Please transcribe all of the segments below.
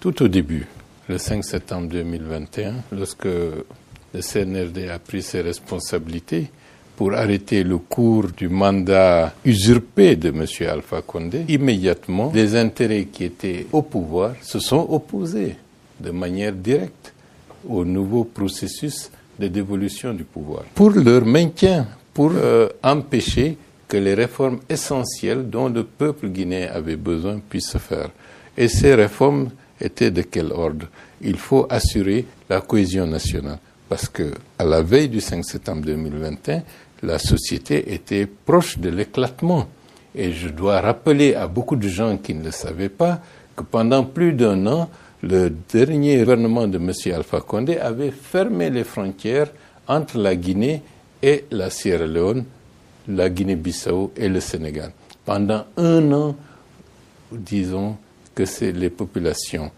Tout au début, le 5 septembre 2021, lorsque le CNRD a pris ses responsabilités pour arrêter le cours du mandat usurpé de M. Alpha Condé, immédiatement, les intérêts qui étaient au pouvoir se sont opposés de manière directe au nouveau processus de dévolution du pouvoir, pour leur maintien, pour empêcher que les réformes essentielles dont le peuple guinéen avait besoin puissent se faire. Et ces réformes étaient de quel ordre? Il faut assurer la cohésion nationale, parce que à la veille du 5 septembre 2021, la société était proche de l'éclatement. Et je dois rappeler à beaucoup de gens qui ne le savaient pas que pendant plus d'1 an, le dernier gouvernement de M. Alpha Condé avait fermé les frontières entre la Guinée et la Sierra Leone, la Guinée-Bissau et le Sénégal. Pendant 1 an, disons que les populations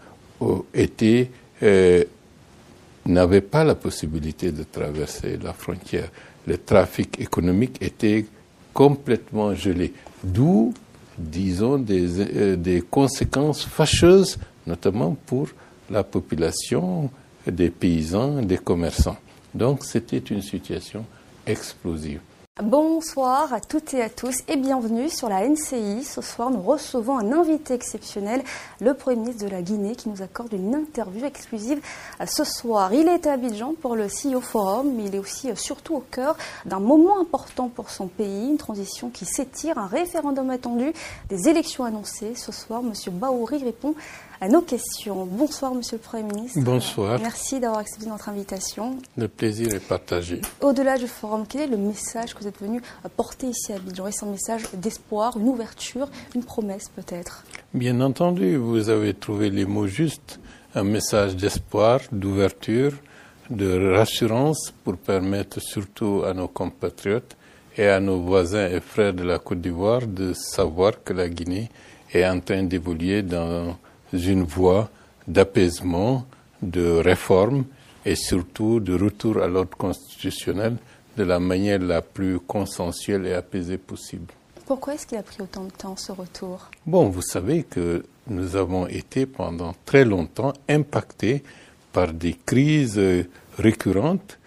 n'avaient pas la possibilité de traverser la frontière. Le trafic économique était complètement gelé. D'où, disons, des conséquences fâcheuses, notamment pour la population, des paysans, des commerçants. Donc, c'était une situation explosive. Bonsoir à toutes et à tous et bienvenue sur la NCI. Ce soir, nous recevons un invité exceptionnel, le Premier ministre de la Guinée, qui nous accorde une interview exclusive ce soir. Il est à Abidjan pour le CEO Forum, mais il est aussi surtout au cœur d'un moment important pour son pays, une transition qui s'étire, un référendum attendu, des élections annoncées. Ce soir, M. Bahouri répond à nos questions. Bonsoir, Monsieur le Premier ministre. Bonsoir. Merci d'avoir accepté notre invitation. Le plaisir est partagé. Au-delà du forum, quel est le message que vous êtes venu porter ici à Abidjan? Est-ce un message d'espoir, une ouverture, une promesse peut-être? Bien entendu, vous avez trouvé les mots justes. Un message d'espoir, d'ouverture, de rassurance pour permettre surtout à nos compatriotes et à nos voisins et frères de la Côte d'Ivoire de savoir que la Guinée est en train d'évoluer dans une voie d'apaisement, de réforme et surtout de retour à l'ordre constitutionnel de la manière la plus consensuelle et apaisée possible. Pourquoi est-ce qu'il a pris autant de temps, ce retour? Bon, vous savez que nous avons été pendant très longtemps impactés par des crises récurrentes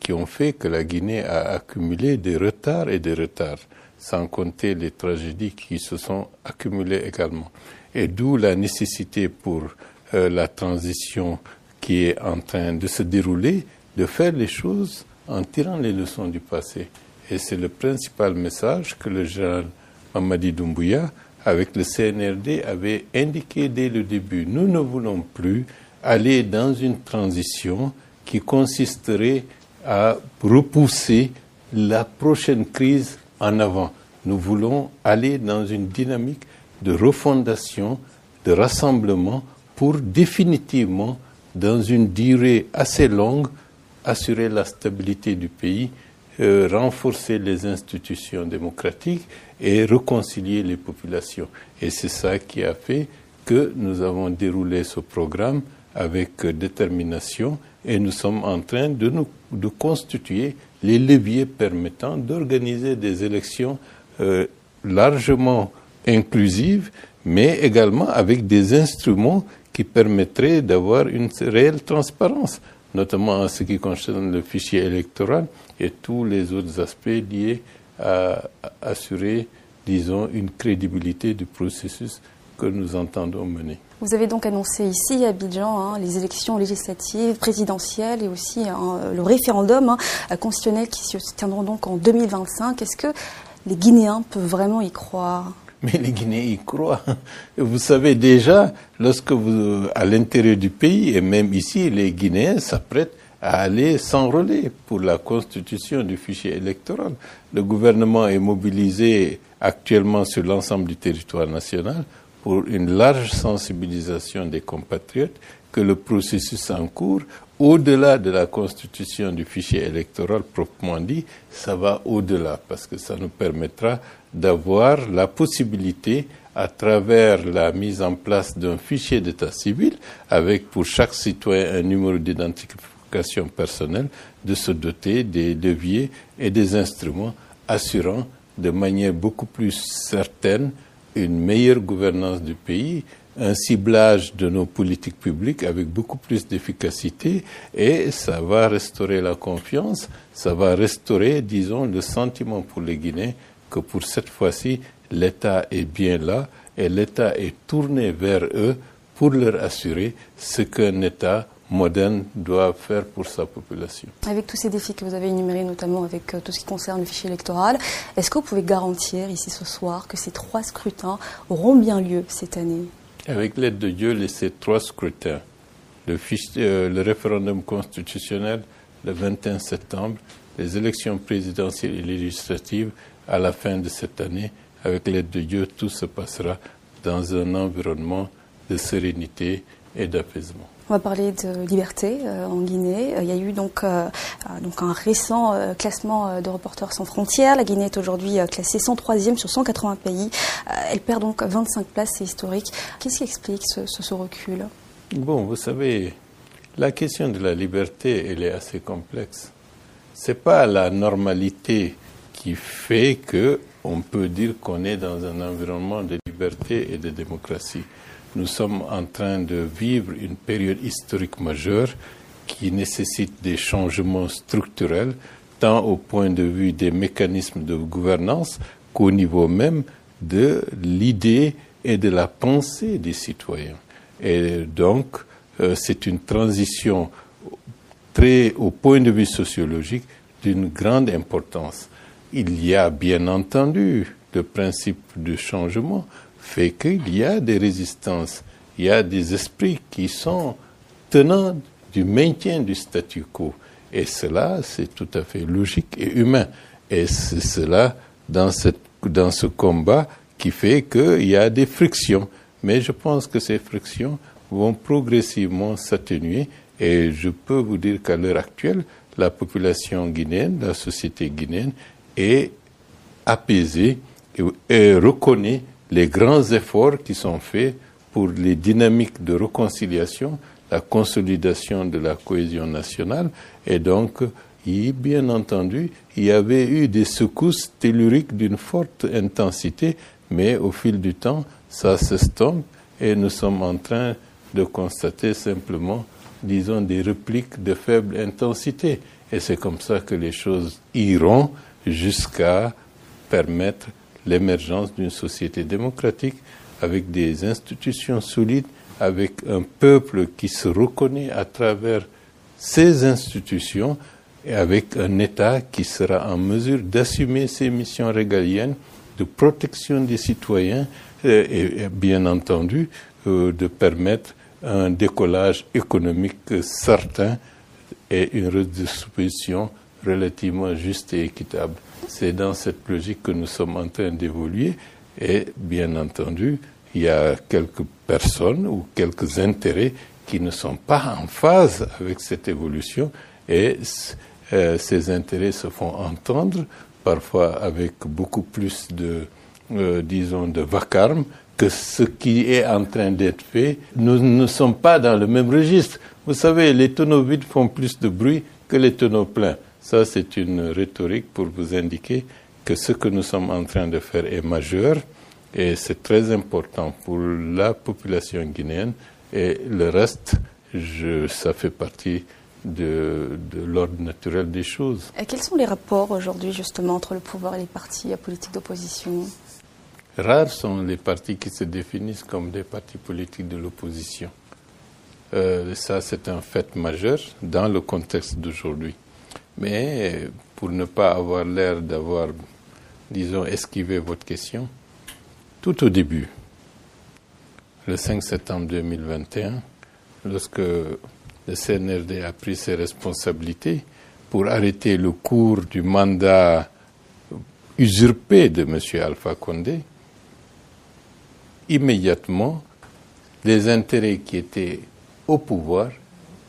qui ont fait que la Guinée a accumulé des retards et des retards, sans compter les tragédies qui se sont accumulées également. Et d'où la nécessité pour la transition qui est en train de se dérouler, de faire les choses en tirant les leçons du passé. Et c'est le principal message que le général Mamadi Doumbouya, avec le CNRD, avait indiqué dès le début. Nous ne voulons plus aller dans une transition qui consisterait à repousser la prochaine crise en avant. Nous voulons aller dans une dynamique de refondation, de rassemblement pour définitivement, dans une durée assez longue, assurer la stabilité du pays, renforcer les institutions démocratiques et réconcilier les populations. Et c'est ça qui a fait que nous avons déroulé ce programme avec détermination et nous sommes en train de constituer les leviers permettant d'organiser des élections largement inclusive, mais également avec des instruments qui permettraient d'avoir une réelle transparence, notamment en ce qui concerne le fichier électoral et tous les autres aspects liés à assurer, disons, une crédibilité du processus que nous entendons mener. Vous avez donc annoncé ici à Abidjan les élections législatives, présidentielles et aussi le référendum constitutionnel qui se tiendront donc en 2025. Est-ce que les Guinéens peuvent vraiment y croire? Mais les Guinéens y croient. Vous savez déjà, lorsque vous, à l'intérieur du pays, et même ici, les Guinéens s'apprêtent à aller s'enrôler pour la constitution du fichier électoral. Le gouvernement est mobilisé actuellement sur l'ensemble du territoire national pour une large sensibilisation des compatriotes que le processus en cours, au-delà de la constitution du fichier électoral proprement dit, ça va au-delà parce que ça nous permettra d'avoir la possibilité, à travers la mise en place d'un fichier d'état civil, avec pour chaque citoyen un numéro d'identification personnelle, de se doter des leviers et des instruments assurant de manière beaucoup plus certaine une meilleure gouvernance du pays, un ciblage de nos politiques publiques avec beaucoup plus d'efficacité et ça va restaurer la confiance, ça va restaurer, disons, le sentiment pour les Guinéens que pour cette fois-ci, l'État est bien là et l'État est tourné vers eux pour leur assurer ce qu'un État moderne doit faire pour sa population. Avec tous ces défis que vous avez énumérés, notamment avec tout ce qui concerne le fichier électoral, est-ce que vous pouvez garantir ici ce soir que ces 3 scrutins auront bien lieu cette année ? Avec l'aide de Dieu, ces 3 scrutins, le référendum constitutionnel le 21 septembre, les élections présidentielles et législatives à la fin de cette année, avec l'aide de Dieu, tout se passera dans un environnement de sérénité et d'apaisement. On va parler de liberté en Guinée. Il y a eu donc un récent classement de Reporters sans frontières. La Guinée est aujourd'hui classée 103e sur 180 pays. Elle perd donc 25 places, c'est historique. Qu'est-ce qui explique ce recul ? Bon, vous savez, la question de la liberté, elle est assez complexe. C'est pas la normalité qui fait que on peut dire qu'on est dans un environnement de liberté et de démocratie. Nous sommes en train de vivre une période historique majeure qui nécessite des changements structurels, tant au point de vue des mécanismes de gouvernance qu'au niveau même de l'idée et de la pensée des citoyens. Et donc, c'est une transition au point de vue sociologique, d'une grande importance. Il y a bien entendu le principe du changement, fait qu'il y a des résistances, il y a des esprits qui sont tenants du maintien du statu quo. Et cela, c'est tout à fait logique et humain. Et c'est cela, dans ce combat, qui fait qu'il y a des frictions. Mais je pense que ces frictions vont progressivement s'atténuer. Et je peux vous dire qu'à l'heure actuelle, la population guinéenne, la société guinéenne, est apaisée et reconnaît les grands efforts qui sont faits pour les dynamiques de réconciliation, la consolidation de la cohésion nationale. Et donc, bien entendu, il y avait eu des secousses telluriques d'une forte intensité, mais au fil du temps, ça s'estompe et nous sommes en train de constater simplement, disons, des répliques de faible intensité. Et c'est comme ça que les choses iront jusqu'à permettre l'émergence d'une société démocratique avec des institutions solides, avec un peuple qui se reconnaît à travers ces institutions et avec un État qui sera en mesure d'assumer ses missions régaliennes de protection des citoyens et bien entendu de permettre un décollage économique certain et une redistribution relativement juste et équitable. C'est dans cette logique que nous sommes en train d'évoluer et bien entendu, il y a quelques personnes ou quelques intérêts qui ne sont pas en phase avec cette évolution et ces intérêts se font entendre parfois avec beaucoup plus de vacarme que ce qui est en train d'être fait. Nous ne sommes pas dans le même registre. Vous savez, les tonneaux vides font plus de bruit que les tonneaux pleins. Ça, c'est une rhétorique pour vous indiquer que ce que nous sommes en train de faire est majeur et c'est très important pour la population guinéenne et le reste, ça fait partie de l'ordre naturel des choses. Et quels sont les rapports aujourd'hui justement entre le pouvoir et les partis politiques d'opposition ? Rares sont les partis qui se définissent comme des partis politiques de l'opposition. Ça, c'est un fait majeur dans le contexte d'aujourd'hui. Mais pour ne pas avoir l'air d'avoir, disons, esquivé votre question, tout au début, le 5 septembre 2021, lorsque le CNRD a pris ses responsabilités pour arrêter le cours du mandat usurpé de M. Alpha Condé, immédiatement, les intérêts qui étaient au pouvoir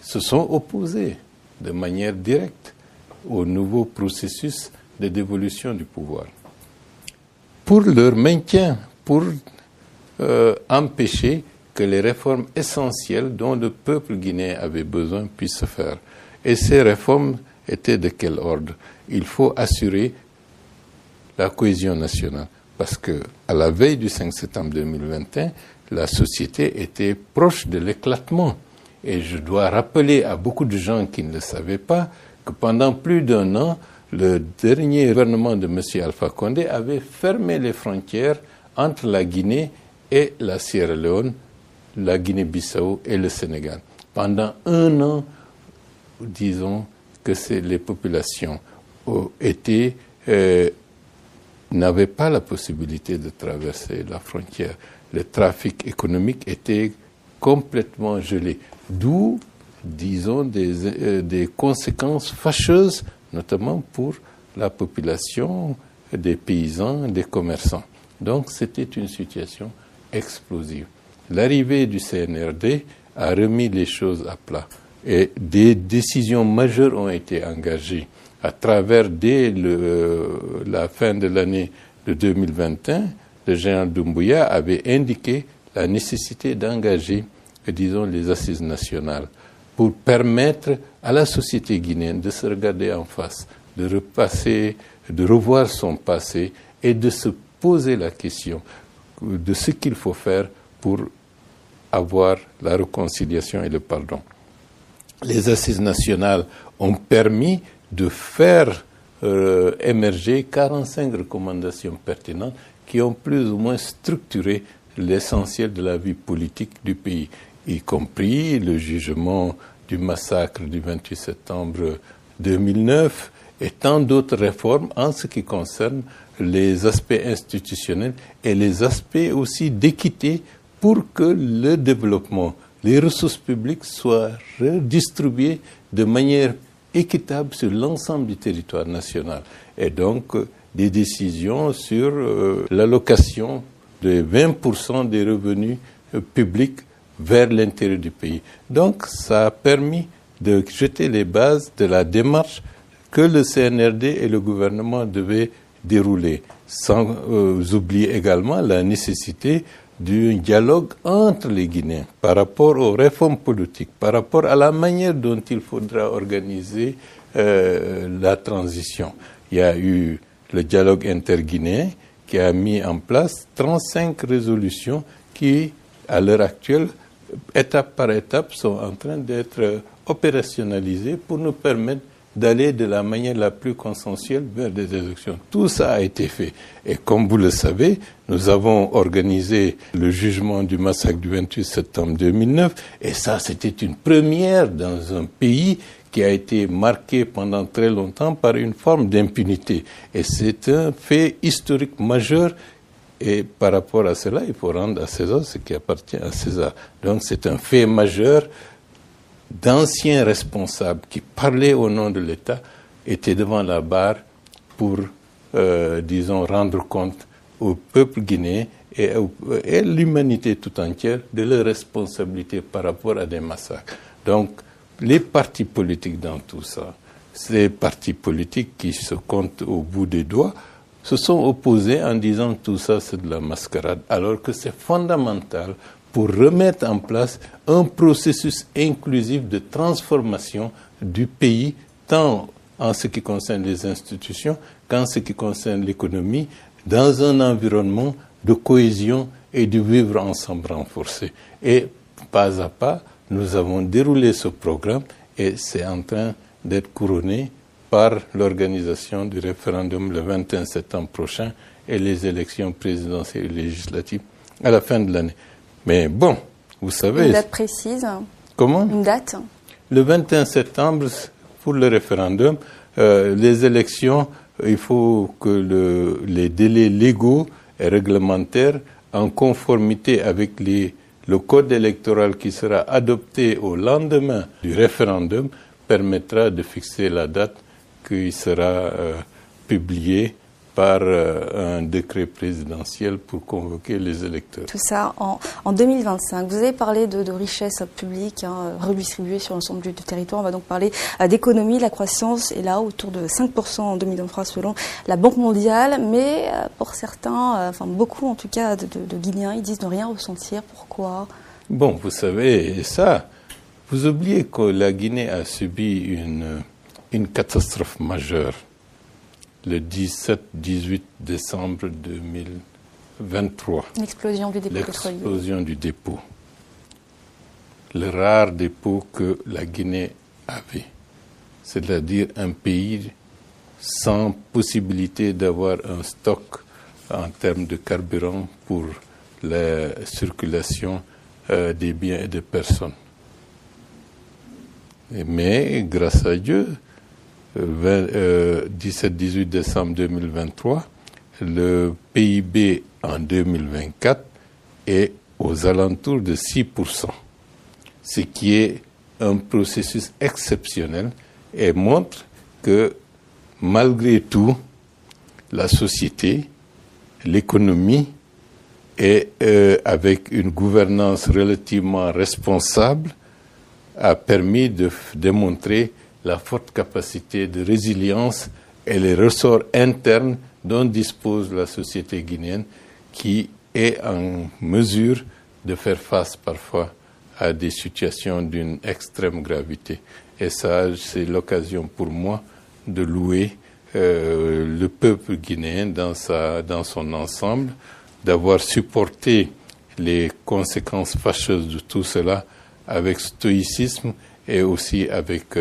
se sont opposés de manière directe au nouveau processus de dévolution du pouvoir. Pour leur maintien, pour empêcher que les réformes essentielles dont le peuple guinéen avait besoin puissent se faire. Et ces réformes étaient de quel ordre ? Il faut assurer la cohésion nationale. Parce que à la veille du 5 septembre 2021, la société était proche de l'éclatement. Et je dois rappeler à beaucoup de gens qui ne le savaient pas que pendant plus d'1 an, le dernier gouvernement de M. Alpha Condé avait fermé les frontières entre la Guinée et la Sierra Leone, la Guinée-Bissau et le Sénégal. Pendant 1 an, disons que les populations n'avaient pas la possibilité de traverser la frontière. Le trafic économique était complètement gelé. D'où, disons, des conséquences fâcheuses, notamment pour la population, des paysans, des commerçants. Donc, c'était une situation explosive. L'arrivée du CNRD a remis les choses à plat et des décisions majeures ont été engagées à travers, dès la fin de l'année de 2021, le général Doumbouya avait indiqué la nécessité d'engager, disons, les assises nationales pour permettre à la société guinéenne de se regarder en face, de revoir son passé et de se poser la question de ce qu'il faut faire pour avoir la réconciliation et le pardon. Les assises nationales ont permis de faire émerger 45 recommandations pertinentes qui ont plus ou moins structuré l'essentiel de la vie politique du pays, y compris le jugement du massacre du 28 septembre 2009 et tant d'autres réformes en ce qui concerne les aspects institutionnels et les aspects aussi d'équité pour que le développement, les ressources publiques soient redistribuées de manière équitable sur l'ensemble du territoire national. Et donc, des décisions sur l'allocation de 20% des revenus publics vers l'intérieur du pays. Donc, ça a permis de jeter les bases de la démarche que le CNRD et le gouvernement devaient dérouler, sans oublier également la nécessité d'un dialogue entre les Guinéens par rapport aux réformes politiques, par rapport à la manière dont il faudra organiser la transition. Il y a eu le dialogue interguinéen qui a mis en place 35 résolutions qui, à l'heure actuelle, étape par étape, sont en train d'être opérationnalisées pour nous permettre d'aller de la manière la plus consensuelle vers des élections. Tout ça a été fait. Et comme vous le savez, nous avons organisé le jugement du massacre du 28 septembre 2009. Et ça, c'était une première dans un pays qui a été marqué pendant très longtemps par une forme d'impunité. Et c'est un fait historique majeur. Et par rapport à cela, il faut rendre à César ce qui appartient à César. Donc c'est un fait majeur. D'anciens responsables qui parlaient au nom de l'État étaient devant la barre pour, disons, rendre compte au peuple guinéen et à l'humanité tout entière de leurs responsabilités par rapport à des massacres. Donc, les partis politiques dans tout ça, ces partis politiques qui se comptent au bout des doigts, se sont opposés en disant tout ça c'est de la mascarade, alors que c'est fondamental pour remettre en place un processus inclusif de transformation du pays, tant en ce qui concerne les institutions qu'en ce qui concerne l'économie, dans un environnement de cohésion et de vivre ensemble renforcé. Et pas à pas, nous avons déroulé ce programme et c'est en train d'être couronné par l'organisation du référendum le 21 septembre prochain et les élections présidentielles et législatives à la fin de l'année. Mais bon, vous savez... Une date précise? Comment? Une date? Le 21 septembre, pour le référendum, les élections, il faut que les délais légaux et réglementaires, en conformité avec le code électoral qui sera adopté au lendemain du référendum, permettra de fixer la date qui sera publiée par un décret présidentiel pour convoquer les électeurs. Tout ça en 2025. Vous avez parlé de richesses publiques redistribuées sur l'ensemble du territoire. On va donc parler d'économie. La croissance est là autour de 5% en 2023 selon la Banque mondiale. Mais pour certains, beaucoup en tout cas de Guinéens, ils disent ne rien ressentir. Pourquoi? Bon, vous savez, ça, vous oubliez que la Guinée a subi une catastrophe majeure le 17-18 décembre 2023. L'explosion du dépôt pétrolier. L'explosion du dépôt. Le rare dépôt que la Guinée avait. C'est-à-dire un pays sans possibilité d'avoir un stock en termes de carburant pour la circulation des biens et des personnes. Mais grâce à Dieu, 17-18 décembre 2023, le PIB en 2024 est aux alentours de 6%, ce qui est un processus exceptionnel et montre que malgré tout, la société, l'économie et avec une gouvernance relativement responsable a permis de démontrer la forte capacité de résilience et les ressorts internes dont dispose la société guinéenne qui est en mesure de faire face parfois à des situations d'une extrême gravité. Et ça, c'est l'occasion pour moi de louer le peuple guinéen dans son ensemble, d'avoir supporté les conséquences fâcheuses de tout cela avec stoïcisme et aussi avec,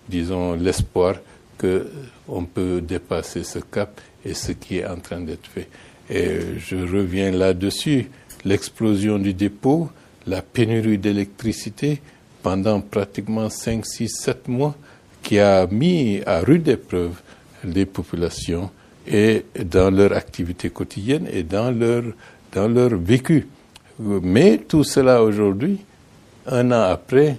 disons, l'espoir qu'on peut dépasser ce cap et ce qui est en train d'être fait. Et je reviens là-dessus, l'explosion du dépôt, la pénurie d'électricité pendant pratiquement 5, 6, 7 mois qui a mis à rude épreuve les populations et dans leur activité quotidienne et dans leur vécu. Mais tout cela aujourd'hui, un an après,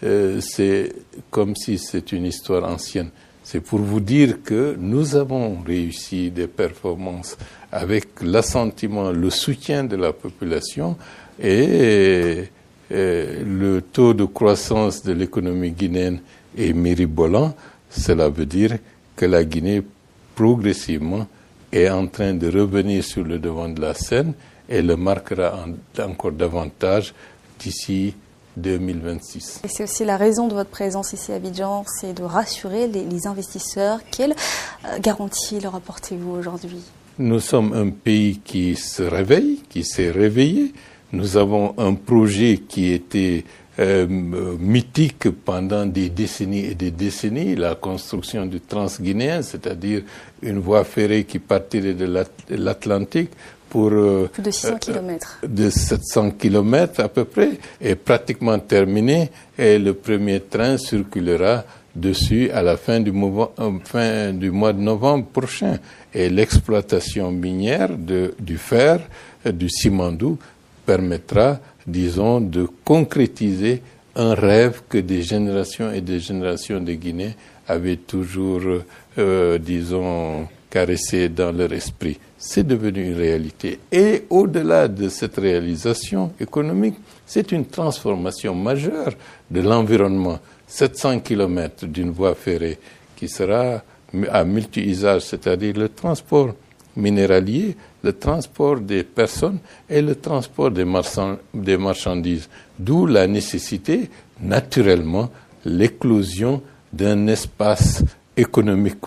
c'est comme si c'est une histoire ancienne. C'est pour vous dire que nous avons réussi des performances avec l'assentiment, le soutien de la population et le taux de croissance de l'économie guinéenne est mirobolant. Cela veut dire que la Guinée, progressivement, est en train de revenir sur le devant de la scène et le marquera encore davantage d'ici 2026. Et c'est aussi la raison de votre présence ici à Abidjan, c'est de rassurer les investisseurs. Quelle garantie leur apportez-vous aujourd'hui? Nous sommes un pays qui se réveille, qui s'est réveillé. Nous avons un projet qui était mythique pendant des décennies et des décennies, la construction du Transguinéen, c'est-à-dire une voie ferrée qui partirait de l'Atlantique pour plus de 600 km. De 700 km à peu près, est pratiquement terminé et le premier train circulera dessus à la fin du mois de novembre prochain. Et l'exploitation minière du fer, du Simandou, permettra, disons, de concrétiser un rêve que des générations et des générations de Guinéens avaient toujours, disons, caressé dans leur esprit. C'est devenu une réalité. Et au-delà de cette réalisation économique, c'est une transformation majeure de l'environnement. 700 km d'une voie ferrée qui sera à multi-usage, c'est-à-dire le transport minéralier, le transport des personnes et le transport des marchandises. D'où la nécessité, naturellement, l'éclosion d'un espace économique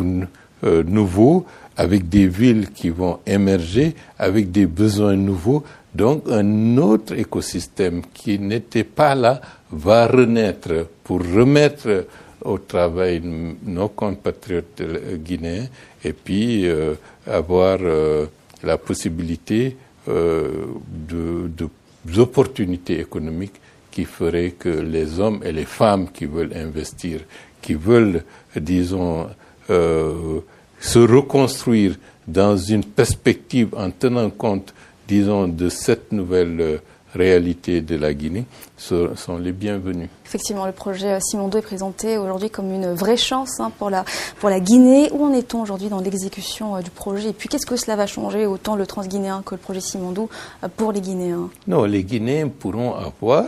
nouveau, avec des villes qui vont émerger, avec des besoins nouveaux. Donc un autre écosystème qui n'était pas là va renaître pour remettre au travail nos compatriotes guinéens et puis avoir la possibilité d'opportunités économiques qui feraient que les hommes et les femmes qui veulent investir, qui veulent, disons, se reconstruire dans une perspective en tenant compte, disons, de cette nouvelle réalité de la Guinée, sont les bienvenus. Effectivement, le projet Simandou est présenté aujourd'hui comme une vraie chance pour la Guinée. Où en est-on aujourd'hui dans l'exécution du projet? Et puis, qu'est-ce que cela va changer, autant le Transguinéen que le projet Simandou, pour les Guinéens? Non, les Guinéens pourront avoir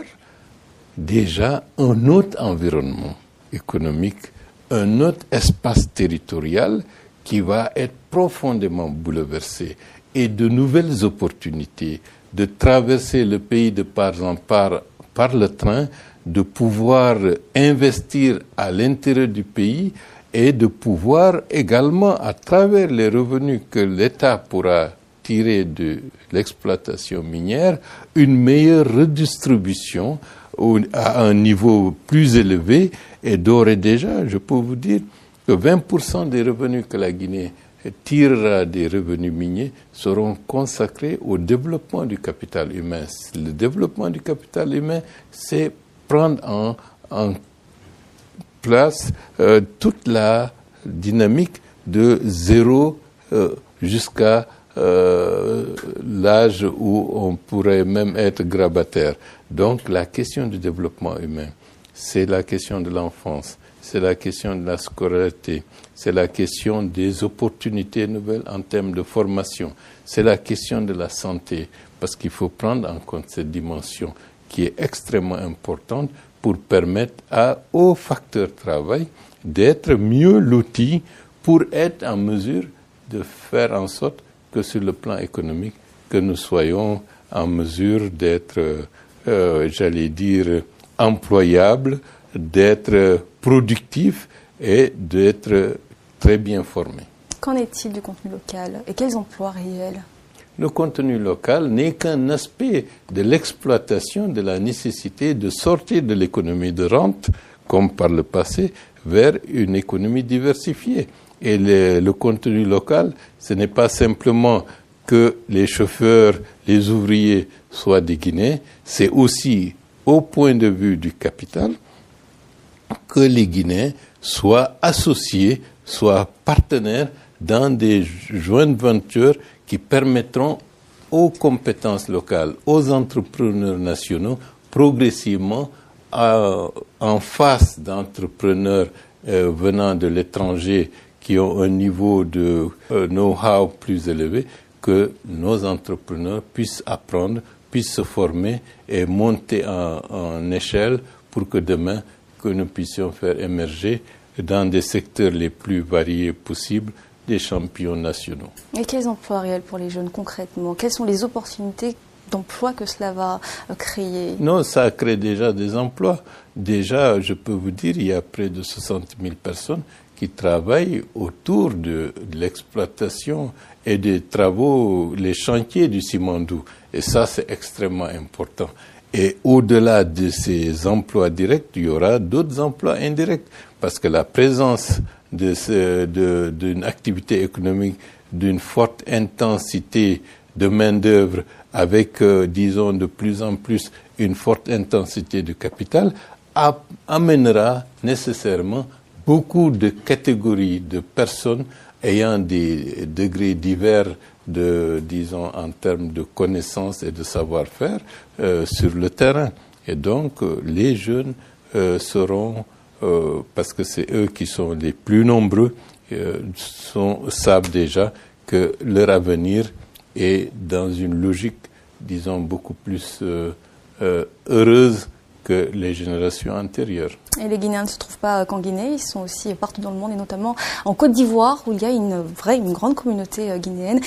déjà un autre environnement économique, un autre espace territorial qui va être profondément bouleversé et de nouvelles opportunités de traverser le pays par le train, de pouvoir investir à l'intérieur du pays et de pouvoir également, à travers les revenus que l'État pourra tirer de l'exploitation minière une meilleure redistribution à un niveau plus élevé. Et d'ores et déjà, je peux vous dire que 20% des revenus que la Guinée tirera des revenus miniers seront consacrés au développement du capital humain. Le développement du capital humain, c'est prendre en place toute la dynamique de zéro jusqu'à l'âge où on pourrait même être grabataire. Donc la question du développement humain, c'est la question de l'enfance, c'est la question de la scolarité, c'est la question des opportunités nouvelles en termes de formation, c'est la question de la santé, parce qu'il faut prendre en compte cette dimension qui est extrêmement importante pour permettre au facteur travail d'être mieux loti pour être en mesure de faire en sorte que sur le plan économique, que nous soyons en mesure d'être, j'allais dire, employables, d'être productifs et d'être très bien formés. Qu'en est-il du contenu local et quels emplois réels ? Le contenu local n'est qu'un aspect de l'exploitation de la nécessité de sortir de l'économie de rente, comme par le passé, vers une économie diversifiée. Et le contenu local, ce n'est pas simplement que les chauffeurs, les ouvriers soient des Guinéens, c'est aussi, au point de vue du capital, que les Guinéens soient associés, soient partenaires dans des joint ventures qui permettront aux compétences locales, aux entrepreneurs nationaux, progressivement, en face d'entrepreneurs venant de l'étranger qui ont un niveau de know-how plus élevé, que nos entrepreneurs puissent apprendre, puissent se former et monter en échelle pour que demain, que nous puissions faire émerger dans des secteurs les plus variés possibles des champions nationaux. Et quels emplois réels pour les jeunes concrètement ? Quelles sont les opportunités d'emploi que cela va créer ? Non, ça crée déjà des emplois. Déjà, je peux vous dire, il y a près de 60 000 personnes qui travaillent autour de l'exploitation et des travaux, les chantiers du Simandou. Et ça, c'est extrêmement important. Et au-delà de ces emplois directs, il y aura d'autres emplois indirects. Parce que la présence d'une activité économique d'une forte intensité de main-d'œuvre avec, disons, de plus en plus une forte intensité de capital amènera nécessairement beaucoup de catégories de personnes ayant des degrés divers disons, en termes de connaissances et de savoir-faire sur le terrain. Et donc, les jeunes seront, parce que c'est eux qui sont les plus nombreux, savent déjà que leur avenir est dans une logique, disons, beaucoup plus heureuse que les générations antérieures. Et les Guinéens ne se trouvent pas qu'en Guinée, ils sont aussi partout dans le monde et notamment en Côte d'Ivoire où il y a une grande communauté guinéenne.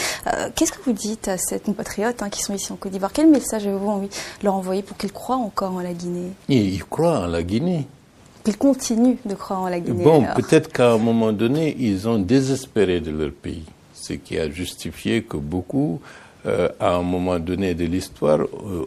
Qu'est-ce que vous dites à ces compatriotes qui sont ici en Côte d'Ivoire ? Quel message avez-vous envie de leur envoyer pour qu'ils croient encore en la Guinée ? Ils croient en la Guinée. Qu'ils continuent de croire en la Guinée. Bon, peut-être qu'à un moment donné, ils ont désespéré de leur pays, ce qui a justifié que beaucoup, à un moment donné de l'histoire,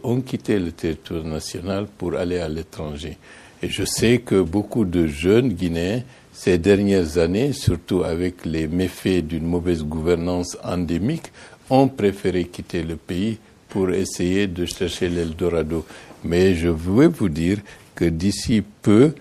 ont quitté le territoire national pour aller à l'étranger. Et je sais que beaucoup de jeunes Guinéens, ces dernières années, surtout avec les méfaits d'une mauvaise gouvernance endémique, ont préféré quitter le pays pour essayer de chercher l'Eldorado. Mais je veux vous dire que d'ici peu,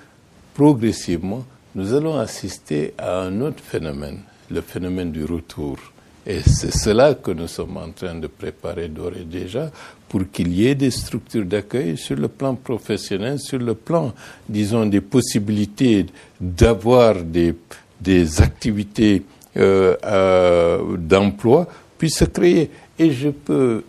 progressivement, nous allons assister à un autre phénomène, le phénomène du retour. Et c'est cela que nous sommes en train de préparer d'ores et déjà pour qu'il y ait des structures d'accueil sur le plan professionnel, sur le plan, disons, des possibilités d'avoir des activités d'emploi puissent se créer. Et je peux,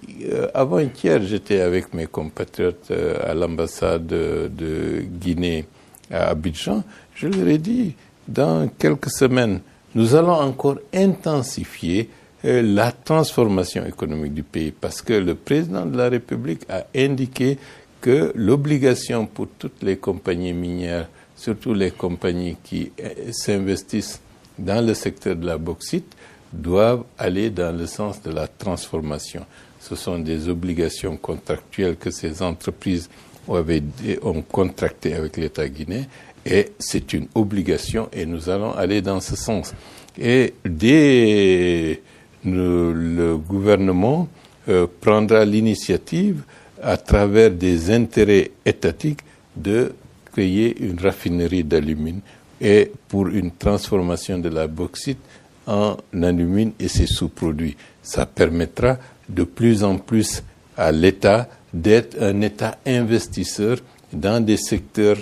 avant-hier, j'étais avec mes compatriotes à l'ambassade de Guinée à Abidjan, je leur ai dit, dans quelques semaines, nous allons encore intensifier la transformation économique du pays parce que le président de la République a indiqué que l'obligation pour toutes les compagnies minières, surtout les compagnies qui s'investissent dans le secteur de la bauxite, doivent aller dans le sens de la transformation. Ce sont des obligations contractuelles que ces entreprises ont contractées avec l'État guinéen et c'est une obligation et nous allons aller dans ce sens. Et le gouvernement prendra l'initiative à travers des intérêts étatiques de créer une raffinerie d'alumine et pour une transformation de la bauxite en alumine et ses sous-produits. Ça permettra de plus en plus à l'État d'être un État investisseur dans des secteurs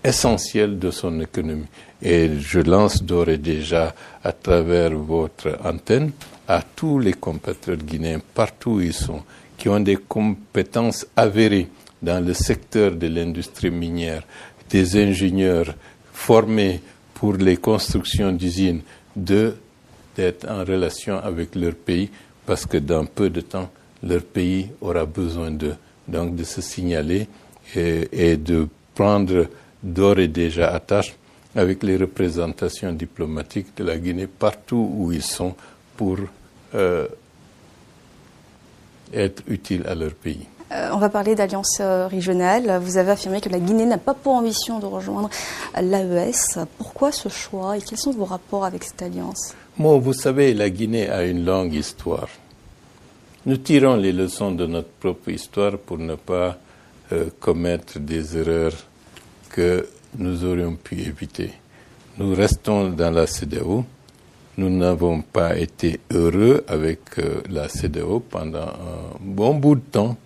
essentiels de son économie. Et je lance d'ores et déjà à travers votre antenne à tous les compatriotes guinéens, partout où ils sont, qui ont des compétences avérées dans le secteur de l'industrie minière, des ingénieurs formés pour les constructions d'usines, d'être en relation avec leur pays, parce que dans peu de temps, leur pays aura besoin d'eux. Donc de se signaler et de prendre d'ores et déjà attache avec les représentations diplomatiques de la Guinée partout où ils sont pour être utiles à leur pays. On va parler d'alliance régionale. Vous avez affirmé que la Guinée n'a pas pour ambition de rejoindre l'AES. Pourquoi ce choix et quels sont vos rapports avec cette alliance? Bon, vous savez, la Guinée a une longue histoire. Nous tirons les leçons de notre propre histoire pour ne pas commettre des erreurs que nous aurions pu éviter. Nous restons dans la CEDEAO. Nous n'avons pas été heureux avec la CEDEAO pendant un bon bout de temps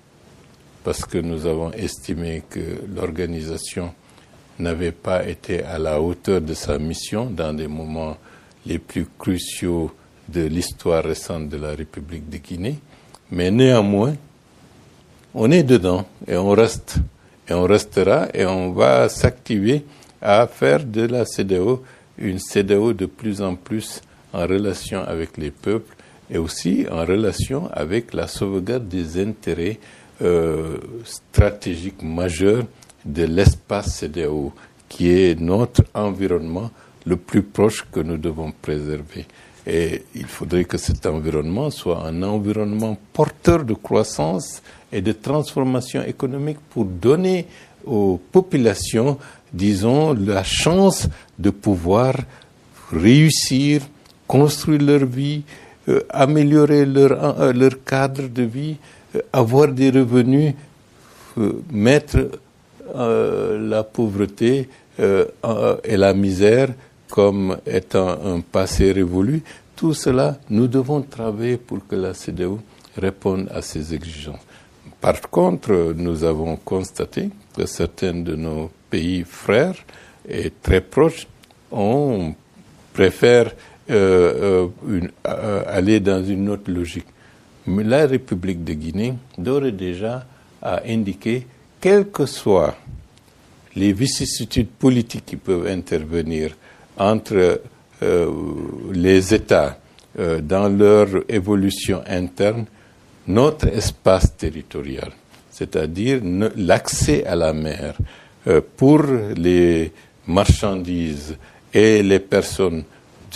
parce que nous avons estimé que l'organisation n'avait pas été à la hauteur de sa mission dans des moments les plus cruciaux de l'histoire récente de la République de Guinée. Mais néanmoins, on est dedans et on reste. Et on restera et on va s'activer à faire de la CEDEAO une CEDEAO de plus en plus en relation avec les peuples et aussi en relation avec la sauvegarde des intérêts stratégiques majeurs de l'espace CEDEAO, qui est notre environnement le plus proche que nous devons préserver. Et il faudrait que cet environnement soit un environnement porteur de croissance et de transformation économique pour donner aux populations, disons, la chance de pouvoir réussir, construire leur vie, améliorer leur cadre de vie, avoir des revenus, mettre la pauvreté et la misère comme étant un passé révolu. Tout cela, nous devons travailler pour que la CEDEAO réponde à ces exigences. Par contre, nous avons constaté que certains de nos pays frères et très proches préfèrent aller dans une autre logique. Mais la République de Guinée, d'ores et déjà, a indiqué, quelles que soient les vicissitudes politiques qui peuvent intervenir entre les États dans leur évolution interne, notre espace territorial, c'est-à-dire l'accès à la mer pour les marchandises et les personnes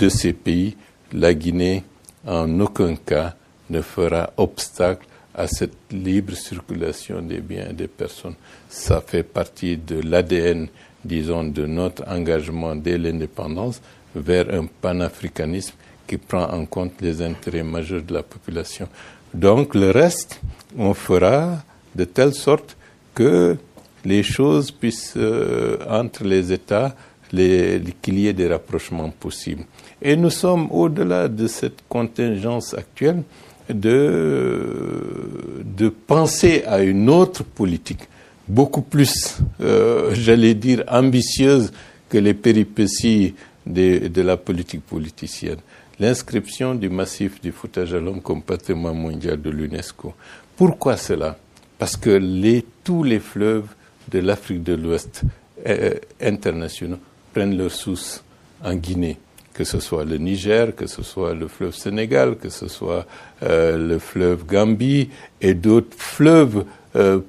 de ces pays, la Guinée en aucun cas ne fera obstacle à cette libre circulation des biens et des personnes. Ça fait partie de l'ADN, disons, de notre engagement dès l'indépendance vers un panafricanisme qui prend en compte les intérêts majeurs de la population. Donc le reste, on fera de telle sorte que les choses puissent, entre les États, qu'il y ait des rapprochements possibles. Et nous sommes au-delà de cette contingence actuelle de penser à une autre politique, beaucoup plus, j'allais dire, ambitieuse que les péripéties de la politique politicienne. L'inscription du massif du Fouta Djallon comme patrimoine mondial de l'UNESCO. Pourquoi cela? Parce que tous les fleuves de l'Afrique de l'Ouest internationaux prennent leur source en Guinée, que ce soit le Niger, que ce soit le fleuve Sénégal, que ce soit le fleuve Gambie et d'autres fleuves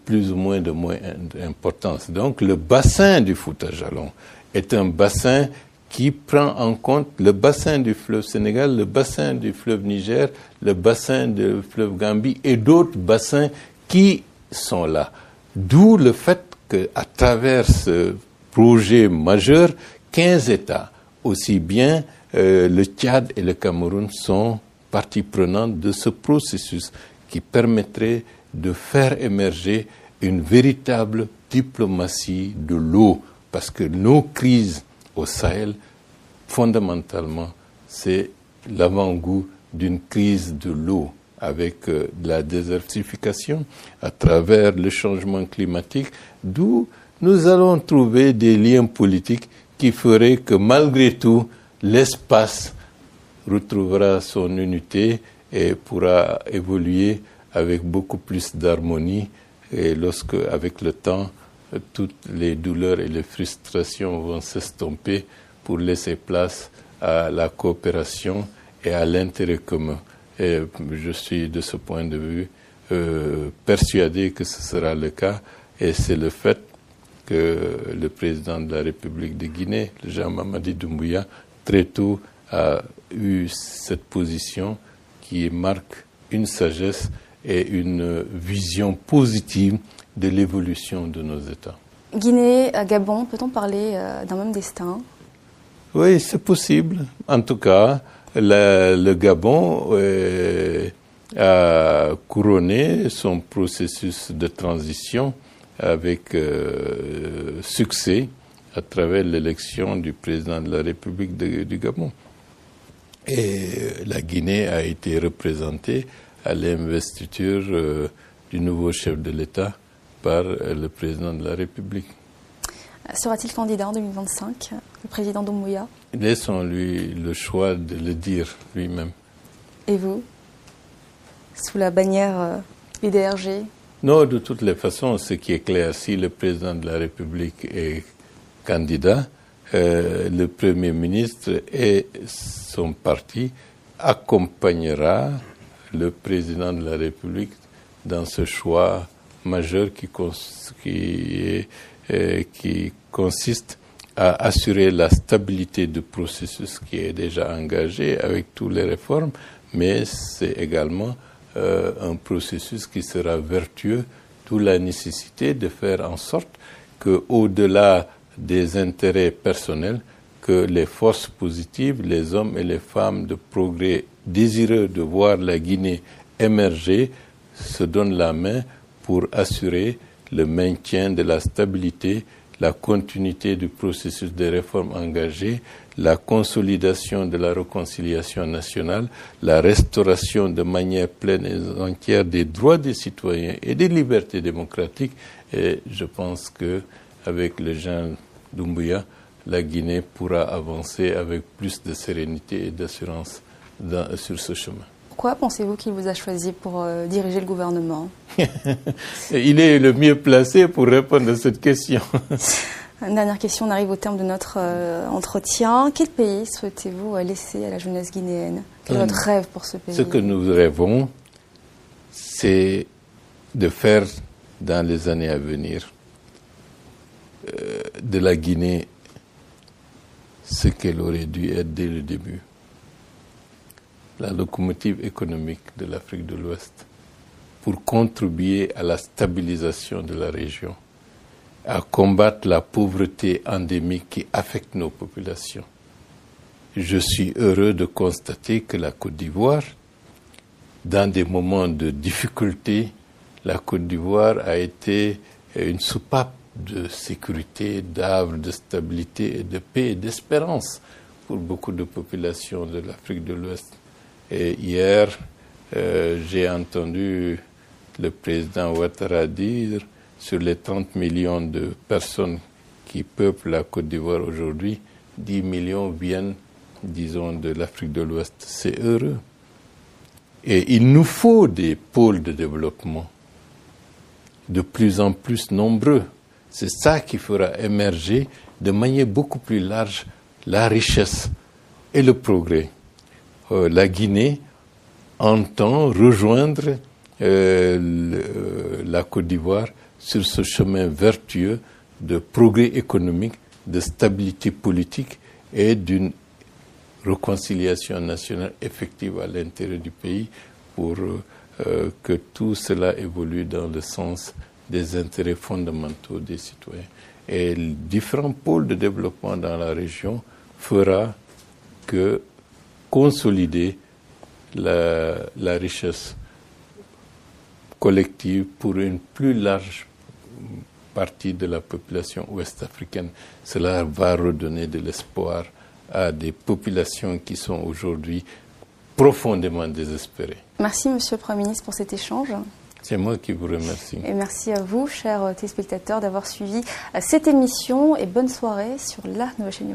plus ou moins de moindre importance. Donc le bassin du Fouta Djallon est un bassin qui prend en compte le bassin du fleuve Sénégal, le bassin du fleuve Niger, le bassin du fleuve Gambie et d'autres bassins qui sont là. D'où le fait qu'à travers ce projet majeur, 15 États, aussi bien le Tchad et le Cameroun, sont partie prenante de ce processus qui permettrait de faire émerger une véritable diplomatie de l'eau, parce que nos crises au Sahel, fondamentalement, c'est l'avant-goût d'une crise de l'eau, avec la désertification, à travers le changement climatique, d'où nous allons trouver des liens politiques qui feraient que malgré tout, l'espace retrouvera son unité et pourra évoluer avec beaucoup plus d'harmonie, et lorsque, avec le temps, toutes les douleurs et les frustrations vont s'estomper pour laisser place à la coopération et à l'intérêt commun. Et je suis de ce point de vue persuadé que ce sera le cas, et c'est le fait que le président de la République de Guinée, Jean-Mamadi Doumbouya, très tôt a eu cette position qui marque une sagesse et une vision positive de l'évolution de nos États. Guinée, Gabon, peut-on parler d'un même destin? Oui, c'est possible. En tout cas, le Gabon a couronné son processus de transition avec succès à travers l'élection du président de la République du Gabon. Et la Guinée a été représentée à l'investiture du nouveau chef de l'État par le président de la République. Sera-t-il candidat en 2025, le président Doumbouya? Laissons-lui le choix de le dire lui-même. Et vous, sous la bannière UDRG? Non, de toutes les façons, ce qui est clair, si le président de la République est candidat, le Premier ministre et son parti accompagnera le président de la République dans ce choix majeur qui consiste à assurer la stabilité du processus qui est déjà engagé avec toutes les réformes, mais c'est également un processus qui sera vertueux, d'où la nécessité de faire en sorte qu'au-delà des intérêts personnels, que les forces positives, les hommes et les femmes de progrès désireux de voir la Guinée émerger, se donnent la main pour assurer le maintien de la stabilité, la continuité du processus de réforme engagé, la consolidation de la réconciliation nationale, la restauration de manière pleine et entière des droits des citoyens et des libertés démocratiques. Et je pense qu'avec le Jean Doumbouya, la Guinée pourra avancer avec plus de sérénité et d'assurance sur ce chemin. Pourquoi pensez-vous qu'il vous a choisi pour diriger le gouvernement? Il est le mieux placé pour répondre à cette question. Une dernière question, on arrive au terme de notre entretien. Quel pays souhaitez-vous laisser à la jeunesse guinéenne? Quel est votre rêve pour ce pays? Ce que nous rêvons, c'est de faire dans les années à venir de la Guinée ce qu'elle aurait dû être dès le début. La locomotive économique de l'Afrique de l'Ouest pour contribuer à la stabilisation de la région, à combattre la pauvreté endémique qui affecte nos populations. Je suis heureux de constater que la Côte d'Ivoire, dans des moments de difficulté, la Côte d'Ivoire a été une soupape de sécurité, d'havre, de stabilité, et de paix et d'espérance pour beaucoup de populations de l'Afrique de l'Ouest. Et hier, j'ai entendu le président Ouattara dire sur les 30 millions de personnes qui peuplent la Côte d'Ivoire aujourd'hui, 10 millions viennent, disons, de l'Afrique de l'Ouest. C'est heureux. Et il nous faut des pôles de développement de plus en plus nombreux. C'est ça qui fera émerger de manière beaucoup plus large la richesse et le progrès. La Guinée entend rejoindre la Côte d'Ivoire sur ce chemin vertueux de progrès économique, de stabilité politique et d'une réconciliation nationale effective à l'intérieur du pays pour que tout cela évolue dans le sens des intérêts fondamentaux des citoyens. Et les différents pôles de développement dans la région fera que consolider la richesse collective pour une plus large partie de la population ouest-africaine. Cela va redonner de l'espoir à des populations qui sont aujourd'hui profondément désespérées. Merci, Monsieur le Premier ministre, pour cet échange. C'est moi qui vous remercie. Et merci à vous, chers téléspectateurs, d'avoir suivi cette émission. Et bonne soirée sur la nouvelle chaîne.